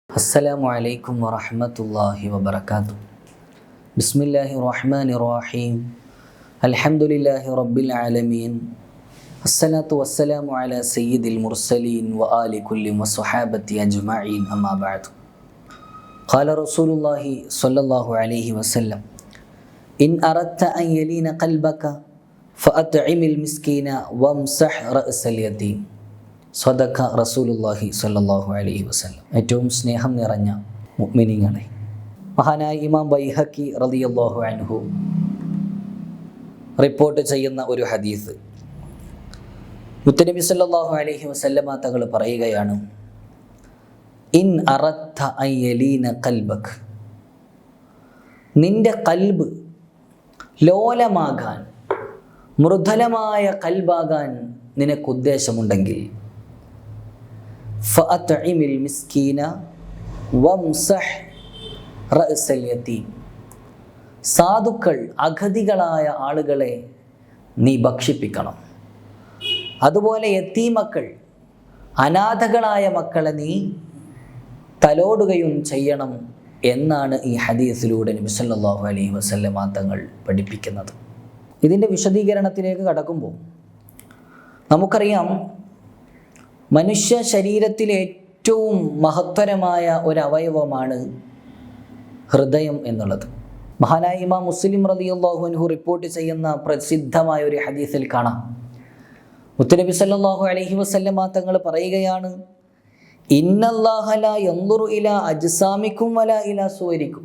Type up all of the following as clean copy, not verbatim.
Assalamualaikum warahmatullahi wabarakatuh. Bismillahirrahmanirrahim. Alhamdulillahi rabbil alamin. Assalatu wassalamu ala sayyidil mursalin wa ali kulli wa sahabati ajma'in, amma ba'du. Qala Rasulullah sallallahu alaihi wasallam, in aradta an yalina qalbaka fa'at'imil miskina wamsah ra'sal yatim. സ്വദഖ റസൂലുള്ളാഹി സ്വല്ലല്ലാഹു അലൈഹി വസല്ലം. ഏറ്റവും സ്നേഹം നിറഞ്ഞ മുഅ്മിനീങ്ങളെ, മഹാനായ ഇമാം ബൈഹഖി റളിയല്ലാഹു അൻഹു റിപ്പോർട്ട് ചെയ്യുന്ന ഒരു ഹദീസ്, മുത്തനബി സല്ലല്ലാഹു അലൈഹി വസല്ലമ തങ്ങൾ പറയുകയാണ്, ഇൻ അറദ്ത അൻ യലീന ഖൽബക്, നിന്റെ കൽബ് ലോലമാകാൻ, മൃദുലമായ കൽബാകാൻ നിനക്ക് ഉദ്ദേശമുണ്ടെങ്കിൽ ഫഅത്ഇമിൽ മിസ്കീന വംസഹ് റഅസൽ യതീം, സാധുക്കൾ അഗതികളായ ആളുകളെ നീ ഭക്ഷിപ്പിക്കണം. അതുപോലെ യതീമക്കൾ, അനാഥകളായ മക്കളെ നീ തലോടുകയും ചെയ്യണം എന്നാണ് ഈ ഹദീസിലൂടെ നബി സല്ലല്ലാഹു അലൈഹി വസല്ലമ തങ്ങൾ പഠിപ്പിക്കുന്നത്. ഇതിൻ്റെ വിശദീകരണത്തിലേക്ക് കടക്കുമ്പോൾ നമുക്കറിയാം, മനുഷ്യ ശരീരത്തിലെ ഏറ്റവും മഹത്തരമായ ഒരവയവമാണ് ഹൃദയം എന്നുള്ളത്. മഹാനായ ഇമാം മുസ്ലിം റളിയല്ലാഹു അൻഹു റിപ്പോർട്ട് ചെയ്യുന്ന പ്രസിദ്ധമായ ഒരു ഹദീസിൽ കാണാം, മുത്തനബി സല്ലല്ലാഹു അലൈഹി വസല്ലമ തങ്ങൾ പറയുകയാണ്, ഇന്നല്ലാഹ ലാ യൻദുറു ഇലാ അജ്സാമിക്കും വലാ ഇലാ സുവരിക്കും.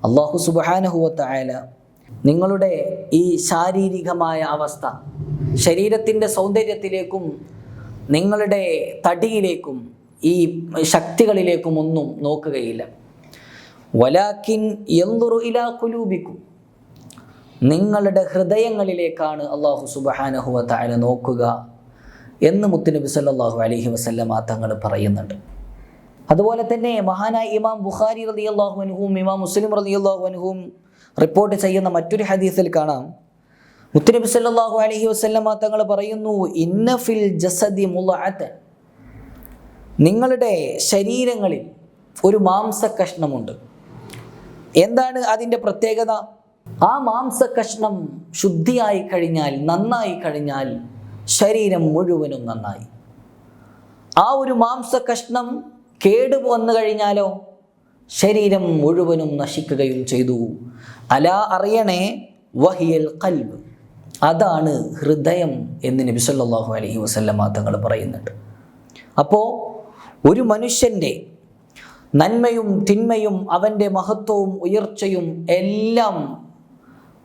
അല്ലാഹു സുബ്ഹാനഹു വ തആല നിങ്ങളുടെ ഈ ശാരീരികമായ അവസ്ഥ, ശരീരത്തിൻ്റെ സൗന്ദര്യത്തിലേക്കും നിങ്ങളുടെ തടിയിലേക്കും ഈ ശക്തികളിലേക്കും ഒന്നും നോക്കുകയില്ല. വലാകിൻ യൻദുറു ഇലാ ഖുലൂബിക്കും, നിങ്ങളുടെ ഹൃദയങ്ങളിലേക്കാണ് അല്ലാഹു സുബ്ഹാനഹു വ തആല നോക്കുക എന്ന് മുത്തുനബി സല്ലല്ലാഹു അലൈഹി വസല്ലമ തങ്ങൾ പറയുന്നുണ്ട്. അതുപോലെ തന്നെ മഹാനായ ഇമാം ബുഖാരി റളിയല്ലാഹു അൻഹും ഇമാം മുസ്ലിം റളിയല്ലാഹു അൻഹും റിപ്പോർട്ട് ചെയ്യുന്ന മറ്റൊരു ഹദീസിൽ കാണാം, മുത്തുനബി സല്ലല്ലാഹു അലൈഹി വസല്ലമ തങ്ങൾ പറയുന്നു, ഇന്ന ഫിൽ ജസദി മുളഅതൻ, നിങ്ങളുടെ ശരീരങ്ങളിൽ ഒരു മാംസകഷ്ണമുണ്ട്. എന്താണ് അതിൻ്റെ പ്രത്യേകത? ആ മാംസകഷ്ണം ശുദ്ധിയായി കഴിഞ്ഞാൽ, നന്നായി കഴിഞ്ഞാൽ ശരീരം മുഴുവനും നന്നായി. ആ ഒരു മാംസകഷ്ണം കേട് വന്നു കഴിഞ്ഞാലോ ശരീരം മുഴുവനും നശിക്കുകയും ചെയ്തു. അലാ അറിയണേ, വഹിയൽ ഖൽബ്, അതാണ് ഹൃദയം എന്ന് നബി സല്ലല്ലാഹു അലൈഹി വസല്ലമ തങ്ങൾ പറയുന്നുണ്ട്. അപ്പോൾ ഒരു മനുഷ്യൻ്റെ നന്മയും തിന്മയും അവൻ്റെ മഹത്വവും ഉയർച്ചയും എല്ലാം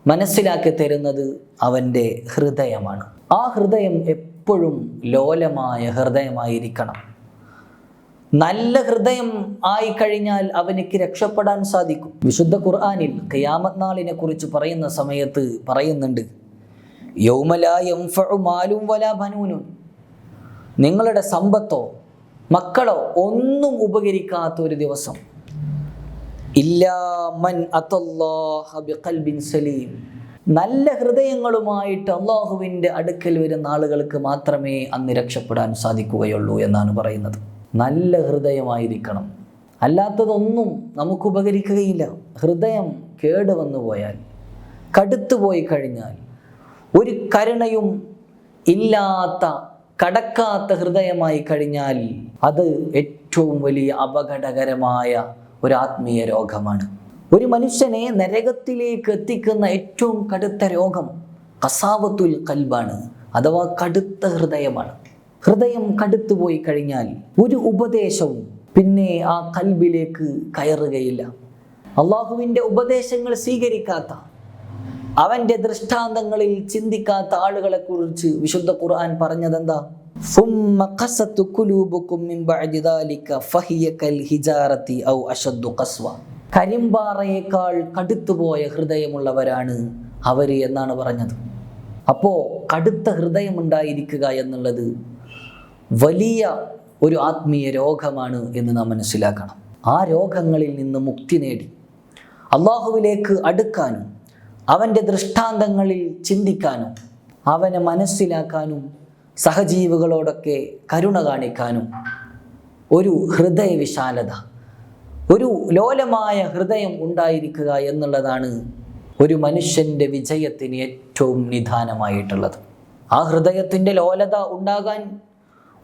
മനസ്സിലാക്കി തരുന്നത് അവൻ്റെ ഹൃദയമാണ്. ആ ഹൃദയം എപ്പോഴും ലോലമായ ഹൃദയമായിരിക്കണം. നല്ല ഹൃദയം ആയിക്കഴിഞ്ഞാൽ അവനിക്ക് രക്ഷപ്പെടാൻ സാധിക്കും. വിശുദ്ധ ഖുർആനിൽ ഖിയാമത്ത് നാളിനെ കുറിച്ച് പറയുന്ന സമയത്ത് പറയുന്നുണ്ട്, യൗമ ലാ യൻഫഉ മാലും വലാ ബനൂനും, നിങ്ങളുടെ സമ്പത്തോ മക്കളോ ഒന്നും ഉപകരിക്കാത്ത ഒരു ദിവസം, ഇല്ലാ മൻ അത്തല്ലാഹ ബിഖൽബിൻ സലീം, നല്ല ഹൃദയങ്ങളുമായിട്ട് അള്ളാഹുവിൻ്റെ അടുക്കൽ വരുന്ന ആളുകൾക്ക് മാത്രമേ അന്ന് രക്ഷപ്പെടാൻ സാധിക്കുകയുള്ളൂ എന്നാണ് പറയുന്നത്. നല്ല ഹൃദയമായിരിക്കണം, അല്ലാത്തതൊന്നും നമുക്ക് ഉപകരിക്കുകയില്ല. ഹൃദയം കേടുവന്നു പോയാൽ, കടുത്തുപോയി കഴിഞ്ഞാൽ, ഒരു കരുണയും ഇല്ലാത്ത കടക്കാത്ത ഹൃദയമായി കഴിഞ്ഞാൽ അത് ഏറ്റവും വലിയ അപകടകരമായ ഒരു ആത്മീയ രോഗമാണ്. ഒരു മനുഷ്യനെ നരകത്തിലേക്ക് എത്തിക്കുന്ന ഏറ്റവും കടുത്ത രോഗം ഖസാവത്തുൽ ഖൽബാണ്, അഥവാ കടുത്ത ഹൃദയമാണ്. ഹൃദയം കടുത്തുപോയി കഴിഞ്ഞാൽ ഒരു ഉപദേശവും പിന്നെ ആ കൽബിലേക്ക് കയറുകയില്ല. അള്ളാഹുവിൻ്റെ ഉപദേശങ്ങൾ സ്വീകരിക്കാത്ത, അവൻ്റെ ദൃഷ്ടാന്തങ്ങളിൽ ചിന്തിക്കാത്ത ആളുകളെ കുറിച്ച് വിശുദ്ധ ഖുർആൻ പറഞ്ഞതെന്താ? ثُمَّ قَسَتْ قُلُوبُكُم مِّن بَعْدِ ذَلِكَ فَهِيَ كَالْحِجَارَةِ أَوْ أَشَدُّ قَسْوَةً, കരിമ്പാറയേക്കാൾ കടുത്തുപോയ ഹൃദയമുള്ളവരാണ് അവർ എന്നാണ് പറഞ്ഞത്. അപ്പോൾ കടുത്ത ഹൃദയമുണ്ടായിരിക്കുക എന്നുള്ളത് വലിയ ഒരു ആത്മീയ രോഗമാണ് എന്ന് നാം മനസ്സിലാക്കണം. ആ രോഗങ്ങളിൽ നിന്ന് മുക്തി നേടി അള്ളാഹുവിലേക്ക് അടുക്കാനും അവൻ്റെ ദൃഷ്ടാന്തങ്ങളിൽ ചിന്തിക്കാനും അവനെ മനസ്സിലാക്കാനും സഹജീവികളോടൊക്കെ കരുണ കാണിക്കാനും ഒരു ഹൃദയ വിശാലത, ഒരു ലോലമായ ഹൃദയം ഉണ്ടായിരിക്കുക എന്നുള്ളതാണ് ഒരു മനുഷ്യൻ്റെ വിജയത്തിന് ഏറ്റവും നിദാനമായിട്ടുള്ളത്. ആ ഹൃദയത്തിൻ്റെ ലോലത ഉണ്ടാകാൻ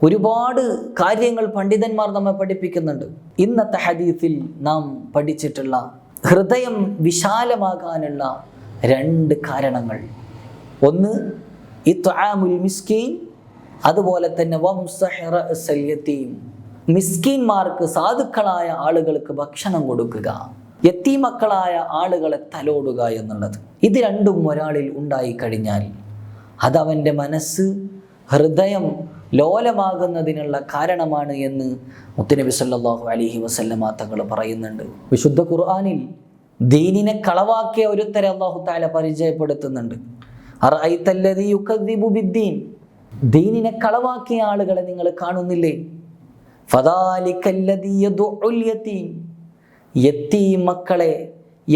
ഒരുപാട് കാര്യങ്ങൾ പണ്ഡിതന്മാർ നമ്മെ പഠിപ്പിക്കുന്നുണ്ട്. ഇന്നത്തെ ഹദീസിൽ നാം പഠിച്ചിട്ടുള്ള ഹൃദയം വിശാലമാകാനുള്ള 2 കാരണങ്ങൾ, ഒന്ന് ഇത്ആമുൽ മിസ്കീൻ, അതുപോലെ തന്നെ വംസഹ് റഅസൽ യതീം, മിസ്കീന്മാർക്ക് സാധുക്കളായ ആളുകൾക്ക് ഭക്ഷണം കൊടുക്കുക, യത്തീമക്കളായ ആളുകളെ തലോടുക എന്നുള്ളത്. ഇത് രണ്ടും ഒരാളിൽ ഉണ്ടായിക്കഴിഞ്ഞാൽ അതവൻ്റെ മനസ്സ്, ഹൃദയം ലോലമാകുന്നതിനുള്ള കാരണമാണ് എന്ന് മുത്തുനബി സല്ലല്ലാഹു അലൈഹി വസല്ലമ തങ്ങൾ പറയുന്നുണ്ട്. വിശുദ്ധ ഖുർആനിൽ ദീനിനെ കളവാക്കിയ ഒരുത്തരെ അല്ലാഹു തആല പരിചയപ്പെടുത്തുന്നുണ്ട്. അറഅയ്തല്ലദീ യുകദ്ദിബു ബിദ്ദീൻ, ദീനിനെ കളവാക്കിയ ആളുകളെ നിങ്ങൾ കാണുന്നില്ലേ? ഫദാലികല്ലദീ യദുഉൽ യതീം, യതീം മക്കളെ,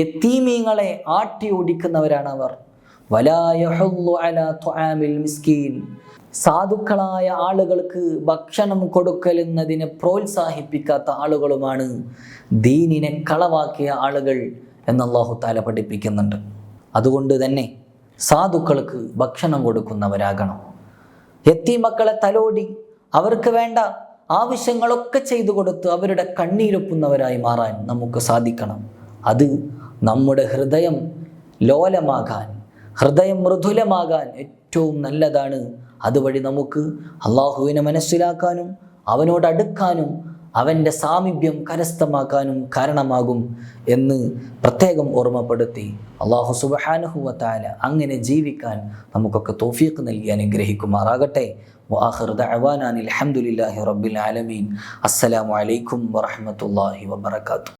യതീമീങ്ങളെ ആട്ടി ഓടിക്കുന്നവരാണ് അവർ. വലാ യഹുല്ലു അലാ തുആമിൽ മിസ്കീൻ, സാധുക്കളായ ആളുകൾക്ക് ഭക്ഷണം കൊടുക്കലെന്നതിനെ പ്രോത്സാഹിപ്പിക്കാത്ത ആളുകളുമാണ് ദീനിനെ കളവാക്കിയ ആളുകൾ എന്ന് അല്ലാഹു തആല പഠിപ്പിക്കുന്നുണ്ട്. അതുകൊണ്ട് തന്നെ സാധുക്കൾക്ക് ഭക്ഷണം കൊടുക്കുന്നവരാകണം. യത്തീമക്കളെ തലോടി അവർക്ക് വേണ്ട ആവശ്യങ്ങളൊക്കെ ചെയ്തു കൊടുത്ത് അവരുടെ കണ്ണീരൊപ്പുന്നവരായി മാറാൻ നമുക്ക് സാധിക്കണം. അത് നമ്മുടെ ഹൃദയം ലോലമാകാൻ, ഹൃദയം മൃദുലമാകാൻ ഏറ്റവും നല്ലതാണ്. അതുവഴി നമുക്ക് അള്ളാഹുവിനെ മനസ്സിലാക്കാനും അവനോട് അടുക്കാനും അവൻ്റെ സാമീപ്യം കരസ്ഥമാക്കാനും കാരണമാകും എന്ന് പ്രത്യേകം ഓർമ്മപ്പെടുത്തി അള്ളാഹു സുബ്ഹാനഹു വ തആല അങ്ങനെ ജീവിക്കാൻ നമുക്കൊക്കെ തൗഫീഖ് നൽകി അനുഗ്രഹിക്കുമാറാകട്ടെ. വആഖിറു ദഅവാനാ അൽഹംദുലില്ലാഹി റബ്ബിൽ ആലമീൻ. അസ്സലാമു അലൈക്കും വറഹ്മത്തുള്ളാഹി വബറകാതുഹു.